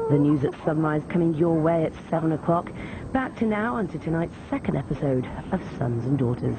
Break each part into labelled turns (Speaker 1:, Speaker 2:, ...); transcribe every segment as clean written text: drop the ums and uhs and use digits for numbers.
Speaker 1: The news at sunrise coming your way at 7 o'clock. Back to now and to tonight's second episode of Sons and Daughters.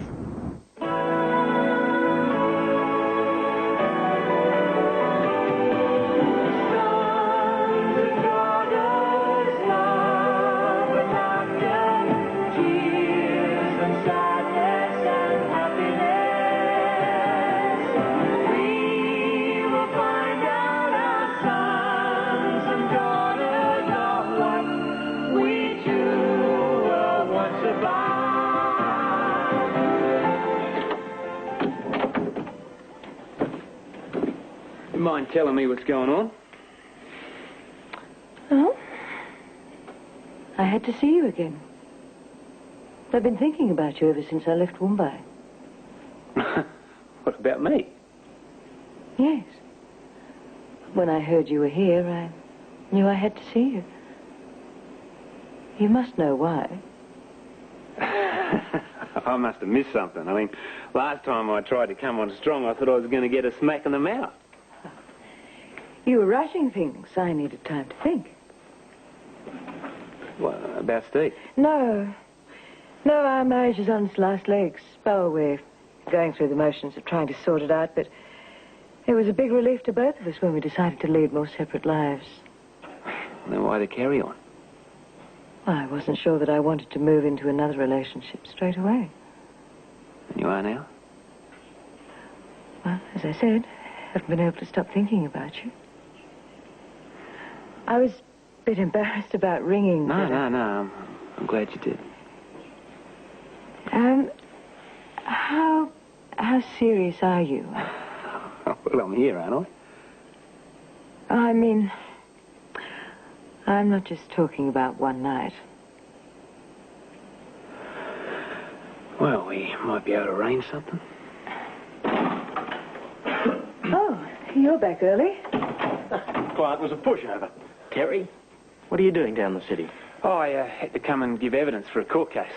Speaker 2: Mind telling me what's going on?
Speaker 3: Oh? I had to see you again. I've been thinking about you ever since I left Mumbai.
Speaker 2: What about me?
Speaker 3: Yes. When I heard you were here, I knew I had to see you. You must know why.
Speaker 2: I must have missed something. I mean, last time I tried to come on strong, I thought I was going to get a smack in the mouth.
Speaker 3: You were rushing things. I needed time to think.
Speaker 2: What, about Steve?
Speaker 3: No. No, our marriage is on its last legs. Oh, we're going through the motions of trying to sort it out, but it was a big relief to both of us when we decided to lead more separate lives.
Speaker 2: Then why the carry on?
Speaker 3: Well, I wasn't sure that I wanted to move into another relationship straight away.
Speaker 2: And you are now?
Speaker 3: Well, as I said, I haven't been able to stop thinking about you. I was a bit embarrassed about ringing.
Speaker 2: No. I'm glad you did.
Speaker 3: How serious are you?
Speaker 2: Well, I'm here, aren't I?
Speaker 3: I mean, I'm not just talking about one night.
Speaker 2: Well, we might be able to arrange something.
Speaker 3: Oh, you're back early.
Speaker 4: Quiet was a pushover. Terry, what are you doing down the city?
Speaker 2: Oh, I had to come and give evidence for a court case.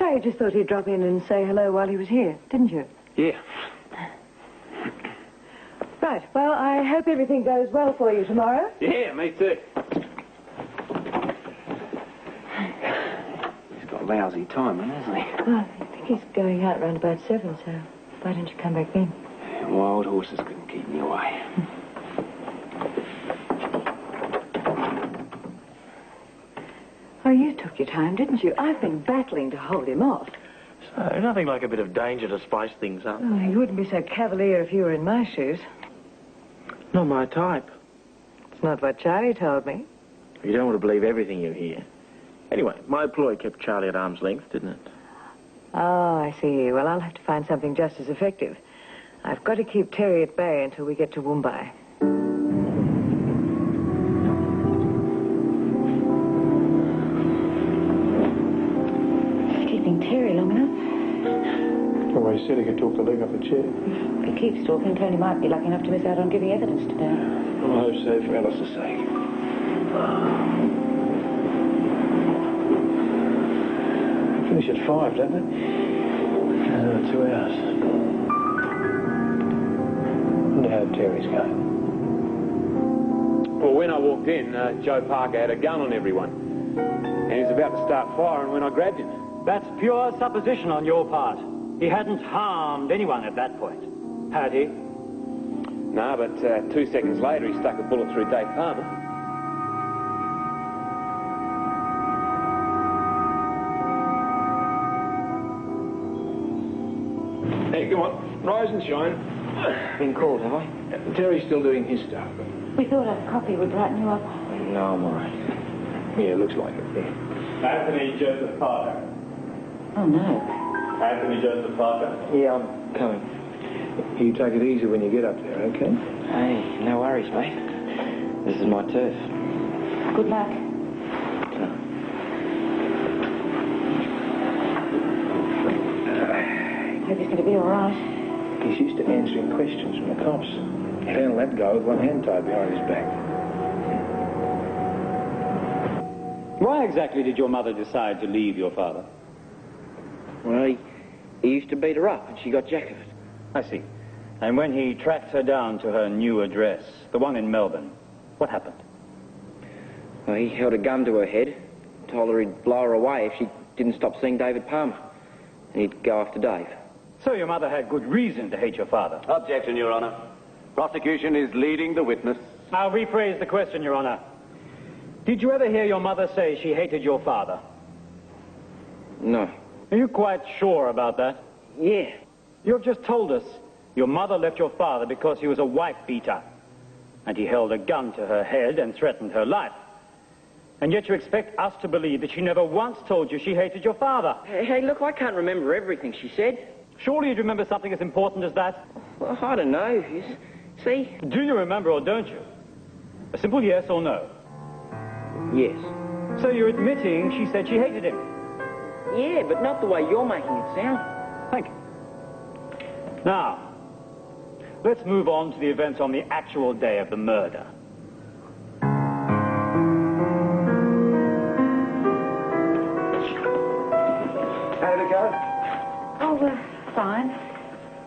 Speaker 3: I just thought he'd drop in and say hello while he was here, didn't you?
Speaker 2: Yeah.
Speaker 3: Right, well, I hope everything goes well for you tomorrow.
Speaker 2: Yeah, me too. He's got lousy timing, hasn't he?
Speaker 3: Well, I think he's going out round about 7, so why don't you come back then?
Speaker 2: Wild horses couldn't keep me away.
Speaker 3: Oh, you took your time, didn't you? I've been battling to hold him off.
Speaker 4: So, nothing like a bit of danger to spice things up.
Speaker 3: Oh, you wouldn't be so cavalier if you were in my shoes.
Speaker 4: Not my type.
Speaker 3: It's not what Charlie told me.
Speaker 4: You don't want to believe everything you hear. Anyway, my ploy kept Charlie at arm's length, didn't it?
Speaker 3: Oh, I see. Well, I'll have to find something just as effective. I've got to keep Terry at bay until we get to Mumbai. Keeping Terry long enough.
Speaker 5: Well, he said he could talk the leg off the chair.
Speaker 3: If he keeps talking, Tony might be lucky enough to miss out on giving evidence today.
Speaker 5: I hope so, for Alice's sake. Finish at 5, don't they? 2 hours. Wonder how Terry's going.
Speaker 2: Well, when I walked in, Joe Parker had a gun on everyone. And he was about to start firing when I grabbed him.
Speaker 6: That's pure supposition on your part. He hadn't harmed anyone at that point, had he?
Speaker 2: No, but 2 seconds later, he stuck a bullet through Dave Palmer.
Speaker 5: Hey, come on. Rise and shine.
Speaker 4: Been called, have I?
Speaker 5: Terry's still doing his stuff.
Speaker 3: We thought a coffee would brighten you up.
Speaker 5: No, I'm all right. Yeah, looks like it. Yeah.
Speaker 6: Anthony Joseph Parker.
Speaker 3: Oh, no.
Speaker 6: Anthony Joseph Parker.
Speaker 4: Yeah, I'm coming.
Speaker 5: You take it easy when you get up there, okay?
Speaker 4: Hey, no worries, mate. This is my turf.
Speaker 3: Good luck. Hope he's going to be all right.
Speaker 5: He's used to answering questions from the cops. He don't let go with one hand tied behind his back.
Speaker 6: Why exactly did your mother decide to leave your father?
Speaker 4: Well, he used to beat her up and she got jack of it.
Speaker 6: I see. And when he tracked her down to her new address, the one in Melbourne, what happened?
Speaker 4: Well, he held a gun to her head, told her he'd blow her away if she didn't stop seeing David Palmer. And he'd go after Dave.
Speaker 6: So your mother had good reason to hate your father?
Speaker 2: Objection, Your Honour. Prosecution is leading the witness.
Speaker 6: I'll rephrase the question, Your Honour. Did you ever hear your mother say she hated your father?
Speaker 4: No.
Speaker 6: Are you quite sure about that?
Speaker 4: Yeah.
Speaker 6: You've just told us your mother left your father because he was a wife-beater. And he held a gun to her head and threatened her life. And yet you expect us to believe that she never once told you she hated your father.
Speaker 4: Hey, look, I can't remember everything she said.
Speaker 6: Surely you'd remember something as important as that?
Speaker 4: Well, I don't know. See?
Speaker 6: Do you remember or don't you? A simple yes or no.
Speaker 4: Yes.
Speaker 6: So you're admitting she said she hated him?
Speaker 4: Yeah, but not the way you're making it sound.
Speaker 6: Thank you. Now, let's move on to the events on the actual day of the murder.
Speaker 5: How did it go?
Speaker 3: Oh, fine.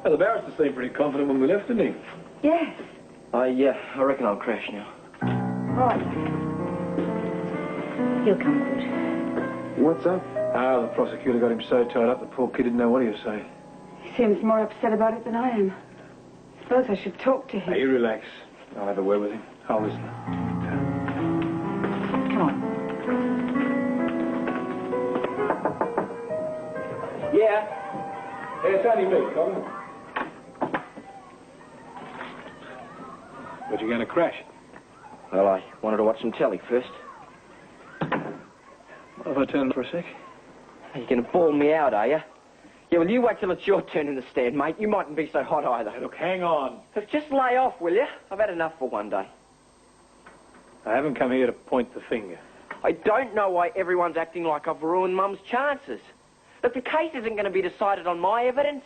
Speaker 5: Well, the barrister seemed pretty confident when we left, didn't he?
Speaker 3: Yes.
Speaker 4: I reckon I'll crash now.
Speaker 3: Right. He'll come good.
Speaker 5: What's up? The prosecutor got him so tied up the poor kid didn't know what he was saying.
Speaker 7: He seems more upset about it than I am. Suppose I should talk to him.
Speaker 5: Hey, you relax. I'll have a word with him. I'll listen.
Speaker 7: Come on.
Speaker 5: Yeah? It's only me, Colin. But you're going to crash.
Speaker 4: Well, I wanted to watch some telly first.
Speaker 5: What if I turn for a sec?
Speaker 4: Are you going to bawl me out, are you? Yeah, well, you wait till it's your turn in the stand, mate. You mightn't be so hot either.
Speaker 5: Hey, look, hang on.
Speaker 4: Just lay off, will you? I've had enough for one day.
Speaker 5: I haven't come here to point the finger.
Speaker 4: I don't know why everyone's acting like I've ruined Mum's chances. Look, the case isn't going to be decided on my evidence.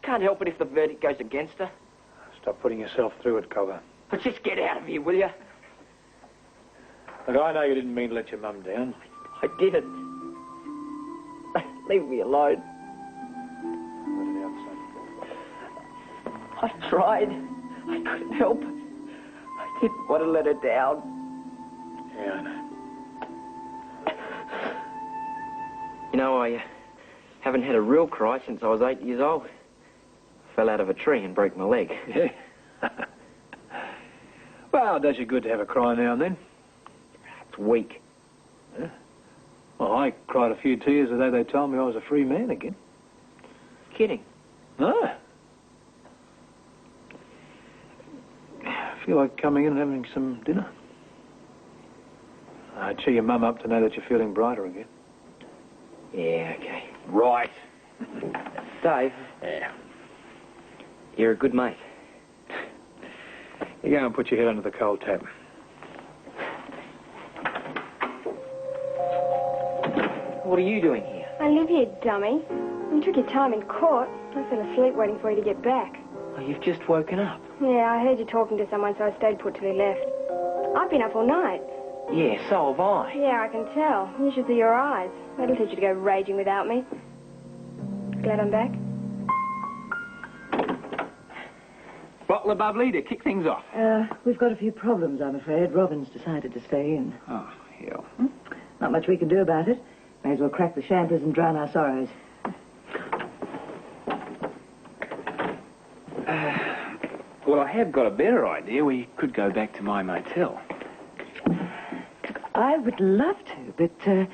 Speaker 4: I can't help it if the verdict goes against her.
Speaker 5: Stop putting yourself through it, Cobber.
Speaker 4: But just get out of here, will you?
Speaker 5: Look, I know you didn't mean to let your mum down.
Speaker 4: I didn't. Leave me alone. I tried. I couldn't help it. I didn't want to let her down.
Speaker 5: Yeah, I know.
Speaker 4: You know, I haven't had a real cry since I was 8 years old. Fell out of a tree and broke my leg.
Speaker 5: Yeah. Well, it does you good to have a cry now and then.
Speaker 4: It's weak.
Speaker 5: Yeah. Well, I cried a few tears the day they told me I was a free man again.
Speaker 4: Kidding?
Speaker 5: No. I feel like coming in and having some dinner. I'd cheer your mum up to know that you're feeling brighter again.
Speaker 4: Yeah, okay.
Speaker 2: Right.
Speaker 4: Dave.
Speaker 2: Yeah.
Speaker 4: You're a good mate.
Speaker 5: You go and put your head under the cold tap.
Speaker 4: What are you doing here?
Speaker 7: I live here, dummy. You took your time in court. I fell asleep waiting for you to get back.
Speaker 4: Oh, you've just woken up.
Speaker 7: Yeah, I heard you talking to someone, so I stayed put till he left. I've been up all night.
Speaker 4: Yeah, so have I.
Speaker 7: Yeah, I can tell. You should see your eyes. That'll teach you to go raging without me. Glad I'm back?
Speaker 2: Bottle of bubbly to kick things off.
Speaker 3: We've got a few problems, I'm afraid. Robin's decided to stay in.
Speaker 2: Oh, hell.
Speaker 3: Not much we can do about it. May as well crack the champers and drown our sorrows.
Speaker 2: Well, I have got a better idea. We could go back to my motel.
Speaker 3: I would love to, but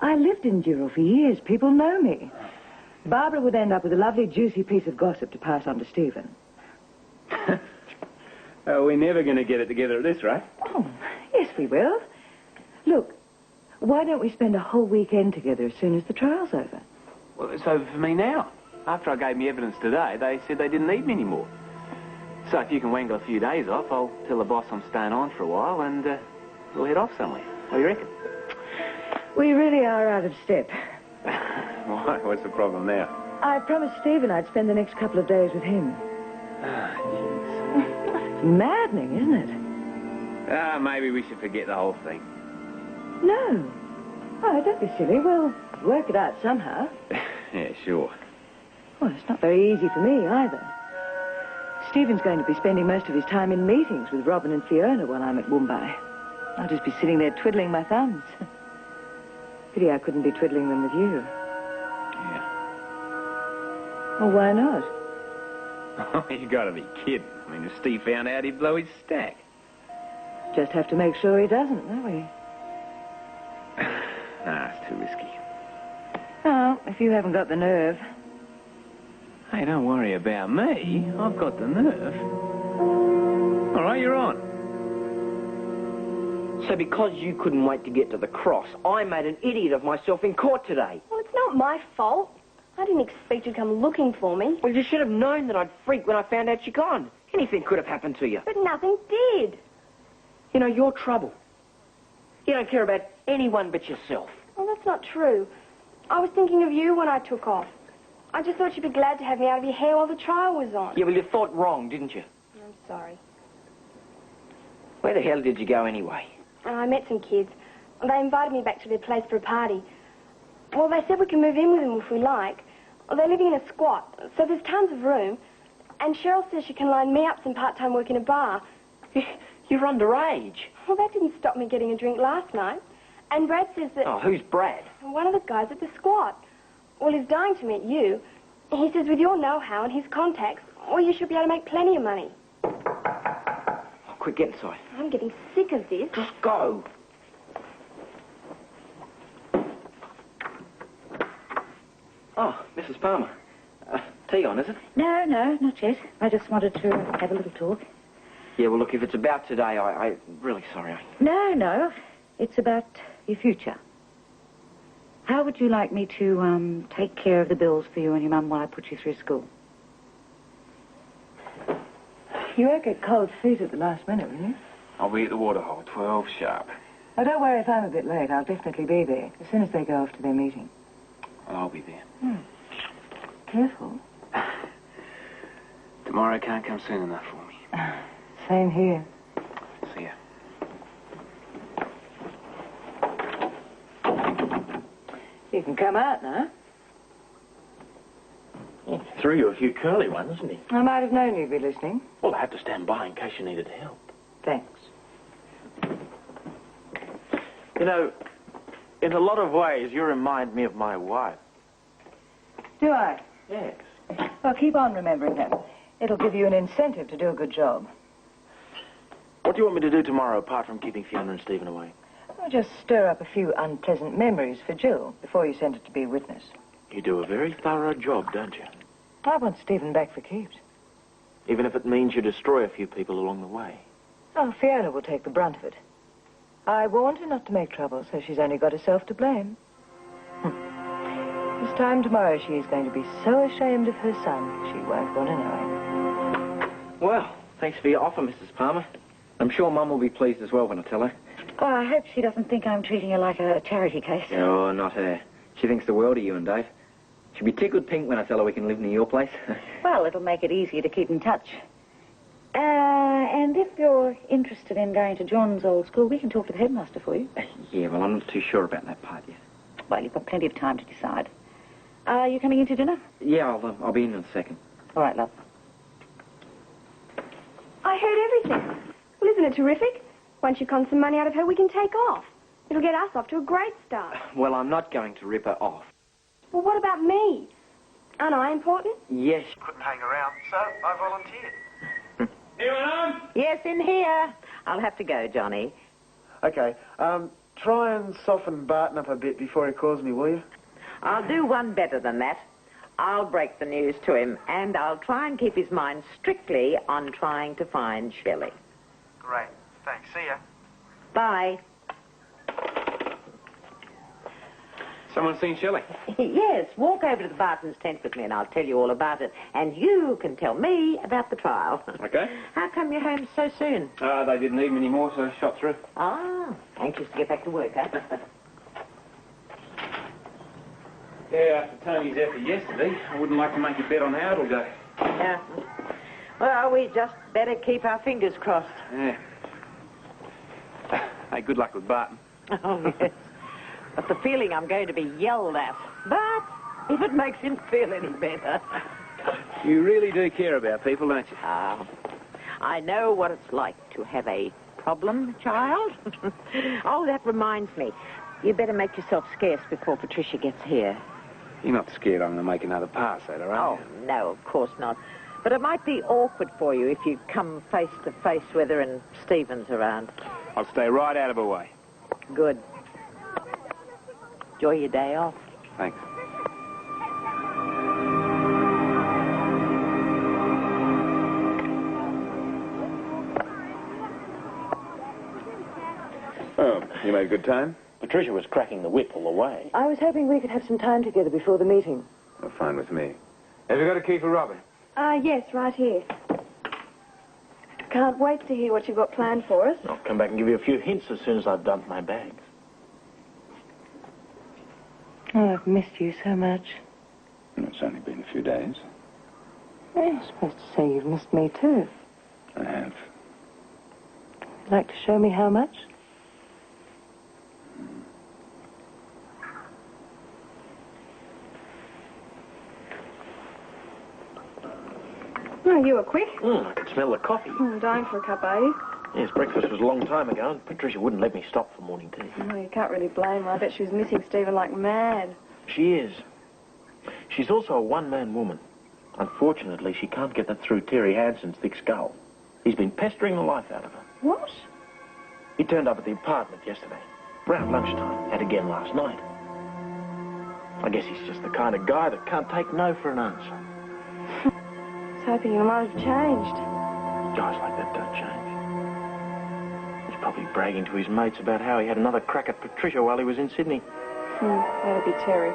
Speaker 3: I lived in Dural for years. People know me. Barbara would end up with a lovely, juicy piece of gossip to pass on to Stephen.
Speaker 2: We're never going to get it together at this rate.
Speaker 3: Oh, yes, we will. Look, why don't we spend a whole weekend together as soon as the trial's over?
Speaker 2: Well, it's over for me now. After I gave me evidence today, they said they didn't need me anymore. So if you can wangle a few days off, I'll tell the boss I'm staying on for a while and we'll head off somewhere. What do you reckon?
Speaker 3: We really are out of step.
Speaker 2: Why? What's the problem now?
Speaker 3: I promised Stephen I'd spend the next couple of days with him.
Speaker 2: Ah, jeez.
Speaker 3: It's maddening, isn't it?
Speaker 2: Maybe we should forget the whole thing.
Speaker 3: No. Oh, don't be silly. We'll work it out somehow.
Speaker 2: Yeah, sure.
Speaker 3: Well, it's not very easy for me, either. Stephen's going to be spending most of his time in meetings with Robin and Fiona while I'm at Mumbai. I'll just be sitting there twiddling my thumbs. Pity I couldn't be twiddling them with you.
Speaker 2: Yeah.
Speaker 3: Well, why not?
Speaker 2: Oh, you gotta be kidding. I mean, if Steve found out, he'd blow his stack.
Speaker 3: Just have to make sure he doesn't, don't we?
Speaker 2: Nah, it's too risky.
Speaker 3: Oh, if you haven't got the nerve.
Speaker 2: Hey, don't worry about me. I've got the nerve. All right, you're on.
Speaker 4: So because you couldn't wait to get to the cross, I made an idiot of myself in court today.
Speaker 7: Well, it's not my fault. I didn't expect you to come looking for me.
Speaker 4: Well, you should have known that I'd freak when I found out you'd gone. Anything could have happened to you.
Speaker 7: But nothing did.
Speaker 4: You know, you're trouble. You don't care about anyone but yourself.
Speaker 7: Well, that's not true. I was thinking of you when I took off. I just thought you'd be glad to have me out of your hair while the trial was on.
Speaker 4: Yeah, well, you thought wrong, didn't you?
Speaker 7: I'm sorry.
Speaker 4: Where the hell did you go anyway?
Speaker 7: I met some kids. They invited me back to their place for a party. Well, they said we can move in with them if we like. Well, they're living in a squat, so there's tons of room. And Cheryl says she can line me up some part-time work in a bar.
Speaker 4: You're underage.
Speaker 7: Well, that didn't stop me getting a drink last night. And Brad says that...
Speaker 4: Oh, who's Brad?
Speaker 7: One of the guys at the squat. Well, he's dying to meet you. He says with your know-how and his contacts, well, you should be able to make plenty of money.
Speaker 4: Oh, quick, get inside.
Speaker 7: I'm getting sick of this.
Speaker 4: Just go. Oh, Mrs. Palmer. Tea on, is it?
Speaker 8: No, not yet. I just wanted to have a little talk.
Speaker 4: Yeah, well, look, if it's about today, I'm really sorry.
Speaker 8: No. It's about your future. How would you like me to take care of the bills for you and your mum while I put you through school?
Speaker 3: You won't get cold feet at the last minute, will you?
Speaker 2: I'll be at the waterhole, 12 sharp.
Speaker 3: Oh, don't worry if I'm a bit late. I'll definitely be there as soon as they go off to their meeting.
Speaker 2: I'll be there.
Speaker 3: Careful.
Speaker 2: Tomorrow can't come soon enough for me.
Speaker 3: Same here.
Speaker 2: See ya.
Speaker 3: You can come out now.
Speaker 5: Threw you a few curly ones, didn't he?
Speaker 3: I might have known you'd be listening.
Speaker 5: Well, I had to stand by in case you needed help.
Speaker 3: Thanks.
Speaker 5: You know, in a lot of ways, you remind me of my wife.
Speaker 3: Do I?
Speaker 5: Yes.
Speaker 3: Well, keep on remembering that. It'll give you an incentive to do a good job.
Speaker 5: What do you want me to do tomorrow, apart from keeping Fiona and Stephen away?
Speaker 3: I'll just stir up a few unpleasant memories for Jill before you send her to be a witness.
Speaker 5: You do a very thorough job, don't you?
Speaker 3: I want Stephen back for keeps.
Speaker 5: Even if it means you destroy a few people along the way.
Speaker 3: Oh, Fiona will take the brunt of it. I warned her not to make trouble, so she's only got herself to blame. This time tomorrow she is going to be so ashamed of her son, she won't want to know it.
Speaker 4: Well, thanks for your offer, Mrs. Palmer. I'm sure Mum will be pleased as well when I tell her.
Speaker 8: Oh, I hope she doesn't think I'm treating her like a charity case.
Speaker 4: Oh, not her. She thinks the world of you and Dave. She'll be tickled pink when I tell her we can live near your place.
Speaker 8: Well, it'll make it easier to keep in touch. And if you're interested in going to John's old school, we can talk to the headmaster for you.
Speaker 4: Yeah, well, I'm not too sure about that part yet.
Speaker 8: Well, you've got plenty of time to decide. Are you coming in to dinner?
Speaker 4: Yeah, I'll be in a second.
Speaker 8: All right, love.
Speaker 7: I heard everything. Well, isn't it terrific? Once you con some money out of her, we can take off. It'll get us off to a great start.
Speaker 4: Well, I'm not going to rip her off.
Speaker 7: Well, what about me? Aren't I important?
Speaker 4: Yes.
Speaker 9: Couldn't hang around, so I volunteered.
Speaker 2: Anyone home?
Speaker 10: Yes, in here. I'll have to go, Johnny.
Speaker 9: Okay, try and soften Barton up a bit before he calls me, will you?
Speaker 10: I'll do one better than that. I'll break the news to him, and I'll try and keep his mind strictly on trying to find Shelley.
Speaker 9: Great. Thanks. See ya.
Speaker 10: Bye.
Speaker 2: Someone seen Shelley?
Speaker 10: Yes, walk over to the Barton's tent with me, and I'll tell you all about it. And you can tell me about the trial.
Speaker 2: Okay.
Speaker 10: How come you're home so soon?
Speaker 2: They didn't need me anymore, so I shot through.
Speaker 10: Ah, anxious to get back to work, huh?
Speaker 2: Yeah, after Tony's effort yesterday, I wouldn't like to make a bet on how it'll go.
Speaker 10: Yeah. Well, we just better keep our fingers crossed.
Speaker 2: Yeah. Hey, good luck with Barton.
Speaker 10: Oh, yes. But the feeling I'm going to be yelled at. But if it makes him feel any better.
Speaker 2: You really do care about people, don't you?
Speaker 10: I know what it's like to have a problem, child. Oh, that reminds me. You better make yourself scarce before Patricia gets here.
Speaker 2: You're not scared I'm going to make another pass at her, are
Speaker 10: Oh, no, of course not. But it might be awkward for you if you come face to face with her and Stephen's around.
Speaker 2: you? I'll stay right out of her way.
Speaker 10: Good. Enjoy your day off.
Speaker 2: Thanks.
Speaker 11: Oh, you made a good time?
Speaker 12: Patricia was cracking the whip all the way.
Speaker 3: I was hoping we could have some time together before the meeting.
Speaker 11: Well, fine with me.
Speaker 2: Have you got a key for Robin?
Speaker 7: Yes, right here. Can't wait to hear what you've got planned for us.
Speaker 12: I'll come back and give you a few hints as soon as I've dumped my bags.
Speaker 3: Oh, I've missed you so much.
Speaker 11: It's only been a few days.
Speaker 3: You're supposed to say you've missed me, too.
Speaker 11: I have.
Speaker 3: You'd like to show me how much?
Speaker 7: Oh, you were quick.
Speaker 12: I could smell the coffee.
Speaker 7: I'm dying for a cup, are you?
Speaker 12: Yes, breakfast was a long time ago, and Patricia wouldn't let me stop for morning tea.
Speaker 7: Oh, you can't really blame her. I bet she was missing Stephen like mad.
Speaker 12: She is. She's also a one-man woman. Unfortunately, she can't get that through Terry Hansen's thick skull. He's been pestering the life out of her.
Speaker 7: What?
Speaker 12: He turned up at the apartment yesterday, around lunchtime, and again last night. I guess he's just the kind of guy that can't take no for an answer.
Speaker 7: I was hoping you might have changed.
Speaker 12: Guys like that don't change. He's probably bragging to his mates about how he had another crack at Patricia while he was in Sydney.
Speaker 7: That'd be Terry.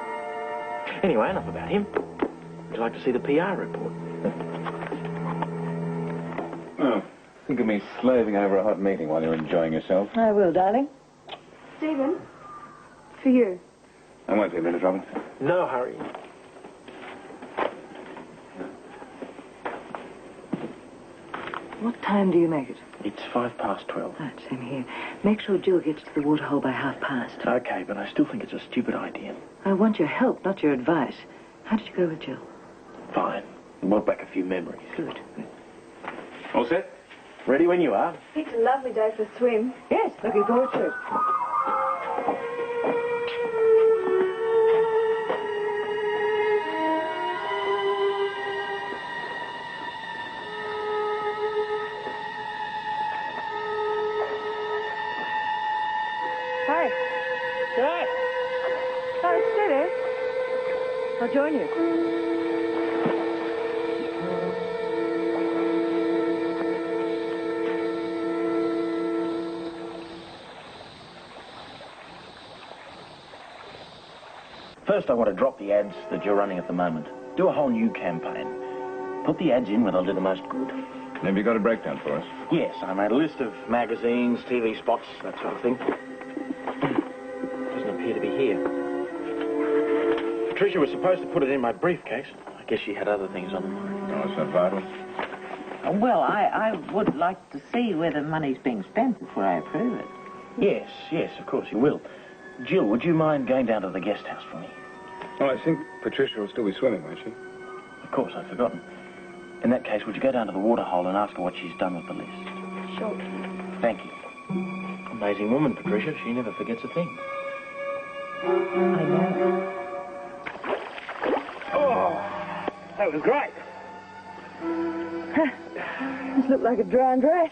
Speaker 12: Anyway, enough about him. Would you like to see the PR report?
Speaker 11: Oh, think of me slaving over a hot meeting while you're enjoying yourself.
Speaker 3: I will, darling.
Speaker 7: Stephen, for you.
Speaker 11: I won't be a minute, Robin.
Speaker 12: No hurry.
Speaker 3: What time do you make it?
Speaker 12: It's 12:05.
Speaker 3: Right, same here. Make sure Jill gets to the waterhole by past.
Speaker 12: Okay, but I still think it's a stupid idea.
Speaker 3: I want your help, not your advice. How did you go with Jill?
Speaker 12: Fine. It brought back a few memories.
Speaker 3: Good.
Speaker 11: All set?
Speaker 12: Ready when you are.
Speaker 7: It's a lovely day for a swim.
Speaker 3: Yes, looking forward to it. Hey.
Speaker 12: Hey!
Speaker 3: Oh, stay there. I'll join you.
Speaker 12: First, I want to drop the ads that you're running at the moment. Do a whole new campaign. Put the ads in where they'll do the most good.
Speaker 11: Have you got a breakdown for us?
Speaker 12: Yes, I made a list of magazines, TV spots, that sort of thing. Doesn't appear to be here. Patricia was supposed to put it in my briefcase. I guess she had other things on her mind.
Speaker 11: Oh, it's not vital.
Speaker 10: Well, I would like to see where the money's being spent before I approve it.
Speaker 12: Yes, of course you will. Jill, would you mind going down to the guest house for me?
Speaker 11: Well, I think Patricia will still be swimming, won't she?
Speaker 12: Of course, I'd forgotten. In that case, would you go down to the waterhole and ask her what she's done with the list?
Speaker 7: Sure.
Speaker 12: Thank you. Amazing woman, Patricia. She never forgets a thing.
Speaker 10: I know.
Speaker 12: Oh, that was great.
Speaker 3: This looked like a drowned rat.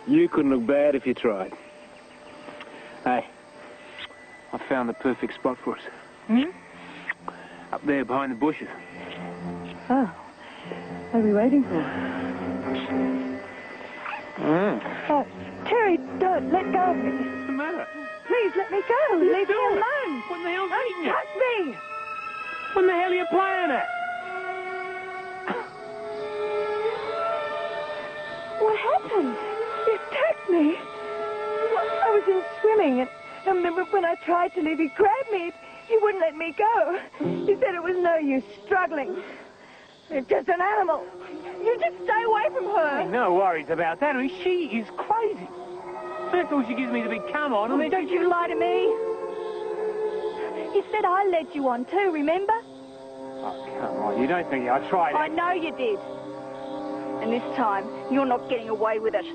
Speaker 2: You couldn't look bad if you tried. Hey, I found the perfect spot for us. Up there behind the bushes.
Speaker 3: Oh. What are we waiting for? Oh, Terry, don't let go of me.
Speaker 2: What's the matter?
Speaker 3: Please let me go. Leave me alone.
Speaker 2: What the hell's eating you?
Speaker 3: Touch me.
Speaker 2: What the hell are you playing at?
Speaker 3: What happened? He attacked me. I was in swimming, and when I tried to leave, he grabbed me. He wouldn't let me go. He said it was no use struggling. It's just an animal. You just stay away from her.
Speaker 2: Hey, no worries about that. I mean, she is crazy. First of all, she gives me the big come on, and then
Speaker 3: Don't you lie to me. He said I led you on too, remember?
Speaker 2: Oh, come on. You don't think I tried it?
Speaker 3: I know you did.
Speaker 13: And this time, you're not getting away with it.